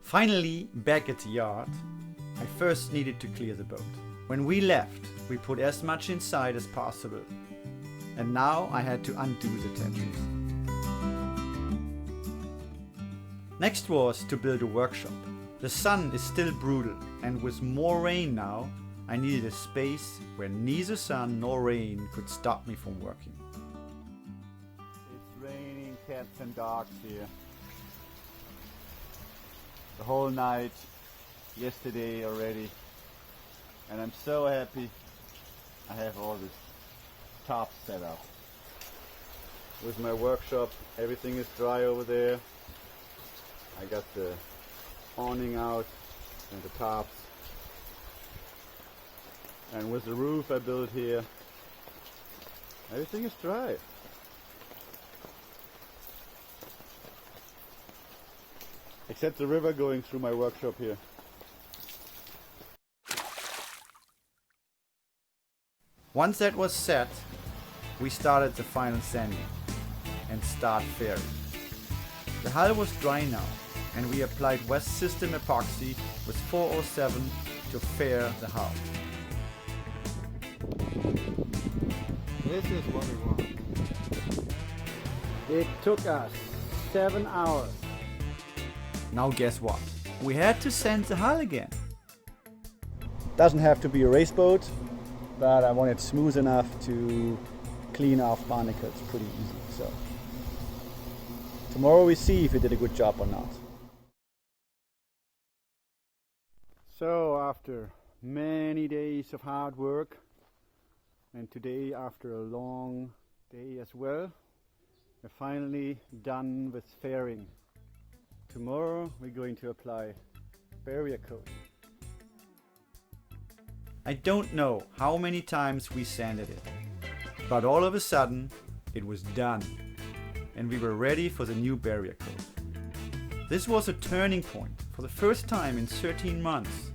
Finally, back at the yard, I first needed to clear the boat. When we left, we put as much inside as possible. And now I had to undo the tensions. Next was to build a workshop. The sun is still brutal, and with more rain now, I needed a space where neither sun nor rain could stop me from working. It's raining cats and dogs here. The whole night, yesterday already. And I'm so happy I have all this top set up. With my workshop, everything is dry over there. I got the awning out and the tops. And with the roof I built here, everything is dry. Except the river going through my workshop here. Once that was set, we started the final sanding and start fairing. The hull was dry now, and we applied West System epoxy with 407 to fair the hull. This is what we want. It took us 7 hours. Now guess what? We had to sand the hull again. Doesn't have to be a race boat, but I want it smooth enough to clean off barnacles pretty easy. So tomorrow we see if we did a good job or not. So after many days of hard work, and today after a long day as well, we're finally done with fairing. Tomorrow we're going to apply Barrier Cote. I don't know how many times we sanded it, but all of a sudden it was done and we were ready for the new Barrier Cote. This was a turning point. For the first time in 13 months,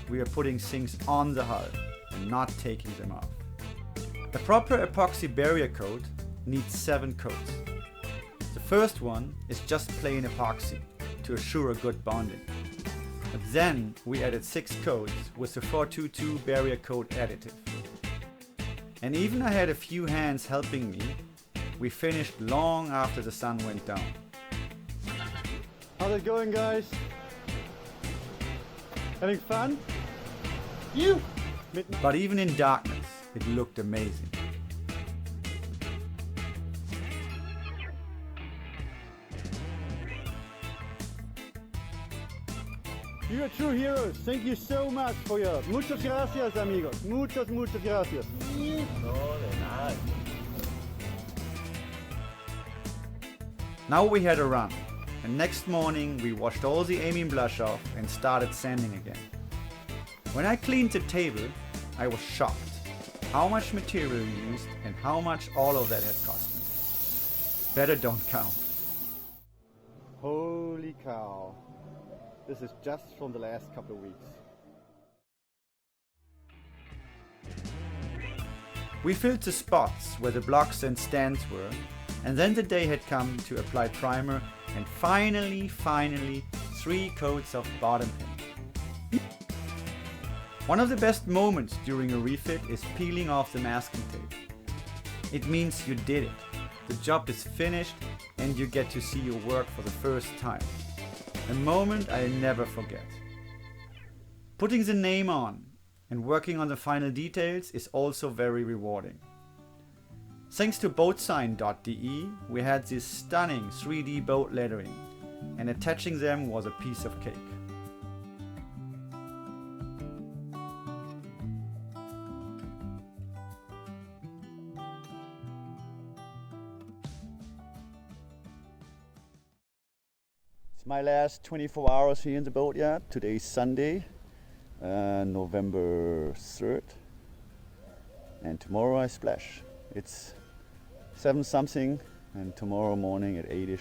we are putting things on the hull and not taking them off. A proper epoxy Barrier Cote needs 7 coats. The first one is just plain epoxy to assure a good bonding. But then we added 6 coats with the 422 Barrier Cote additive. And even I had a few hands helping me, we finished long after the sun went down. How's it going, guys? Having fun? You! But even in darkness, it looked amazing. You are true heroes. Thank you so much for your... Muchas gracias, amigos. Muchas gracias. Now we had a run, and next morning we washed all the amine blush off and started sanding again. When I cleaned the table, I was shocked how much material used and how much all of that had cost me. Better don't count. Holy cow. This is just from the last couple of weeks. We filled the spots where the blocks and stands were, and then the day had come to apply primer and finally 3 coats of bottom paint. One of the best moments during a refit is peeling off the masking tape. It means you did it. The job is finished and you get to see your work for the first time. A moment I'll never forget. Putting the name on and working on the final details is also very rewarding. Thanks to boatsign.de, we had this stunning 3D boat lettering, and attaching them was a piece of cake. My last 24 hours here in the Boatyard. Today is Sunday, November 3rd, and tomorrow I splash. It's 7 something, and tomorrow morning at 8ish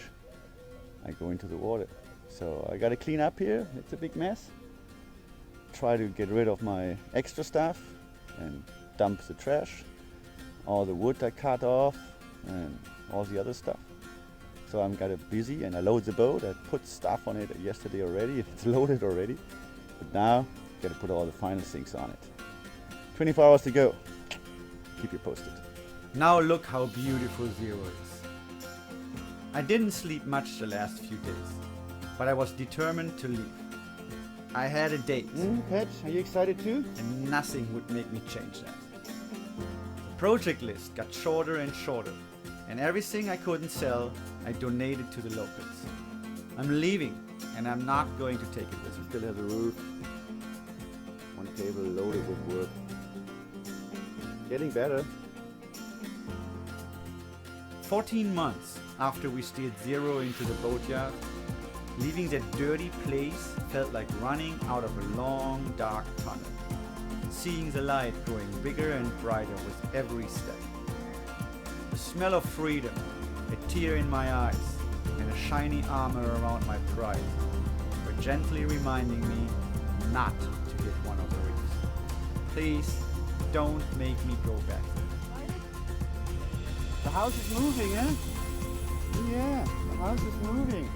I go into the water. So I gotta clean up here, it's a big mess. Try to get rid of my extra stuff and dump the trash, all the wood I cut off and all the other stuff. So I'm got busy and I load the boat. I put stuff on it yesterday already. It's loaded already. But now, gotta put all the final things on it. 24 hours to go. Keep you posted. Now look how beautiful Zero is. I didn't sleep much the last few days, but I was determined to leave. I had a date. Pet, are you excited too? And nothing would make me change that. The project list got shorter and shorter, and everything I couldn't sell, I donated to the locals. I'm leaving, and I'm not going to take it with me. Still has a roof. One table loaded with wood. Getting better. 14 months after we steered Zero into the Boatyard, leaving that dirty place felt like running out of a long, dark tunnel, seeing the light growing bigger and brighter with every step. The smell of freedom, a tear in my eyes, and a shiny armor around my pride were gently reminding me not to hit one of the reefs. Please, don't make me go back. The house is moving, eh? Yeah, the house is moving.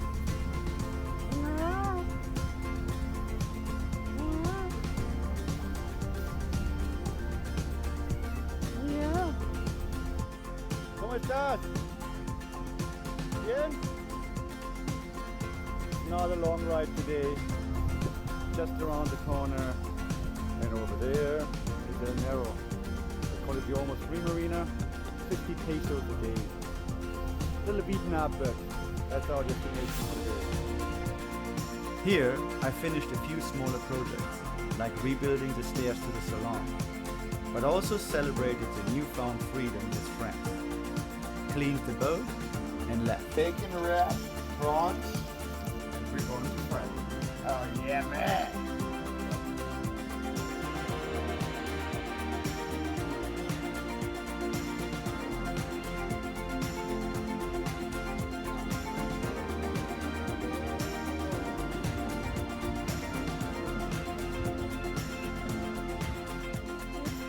¿Cómo estás? Bien? Not a long ride today. Just around the corner. And over there is El Nero. They call it the almost free marina. 50 pesos a day. A little beaten up, but that's our destination today. Here, I finished a few smaller projects, like rebuilding the stairs to the salon, but also celebrated the newfound freedom with friends. Cleaned the boat and left. Bacon wrapped prawns. And we're going to friends. Oh yeah, man!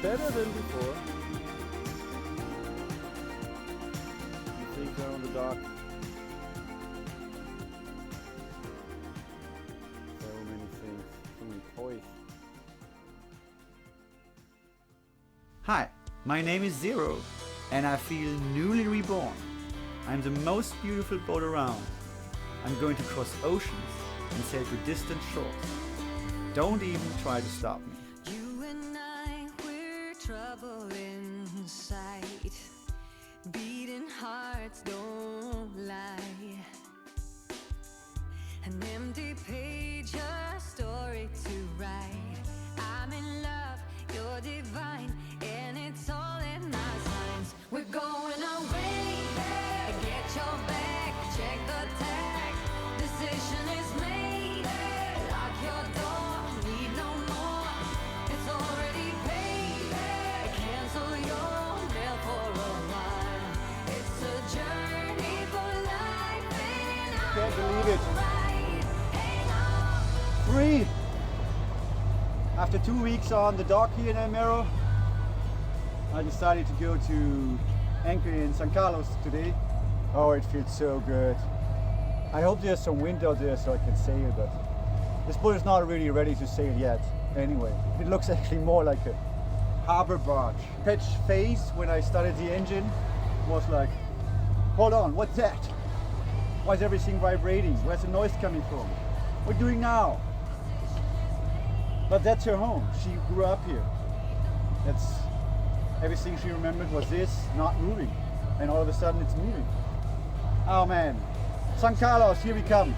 Better than before. The things are on the dock. So many things, so many toys. Hi, my name is Zero, and I feel newly reborn. I'm the most beautiful boat around. I'm going to cross oceans and sail to distant shores. Don't even try to stop me. Trouble inside, beating hearts don't lie. An empty page, a story to write. I'm in love, you're divine, and it's all in our signs. We're going away, get your bag, check the tag. Decision is made, lock your door, need no more. It's already paid. Cancel your mail for a while. It's a journey for life, and Can't believe it. Free! After 2 weeks on the dock here in El Nero, I decided to go to anchor in San Carlos today. Oh, it feels so good. I hope there's some wind out there so I can sail, but this boat is not really ready to sail yet. Anyway, it looks actually more like a harbor barge. Pet's face when I started the engine was like, hold on, what's that? Why is everything vibrating? Where's the noise coming from? What are you doing now? But that's her home. She grew up here. That's everything she remembered was this, not moving. And all of a sudden it's moving. Oh man. San Carlos, here we come.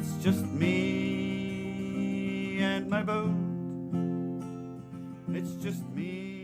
It's just me and my boat. It's just me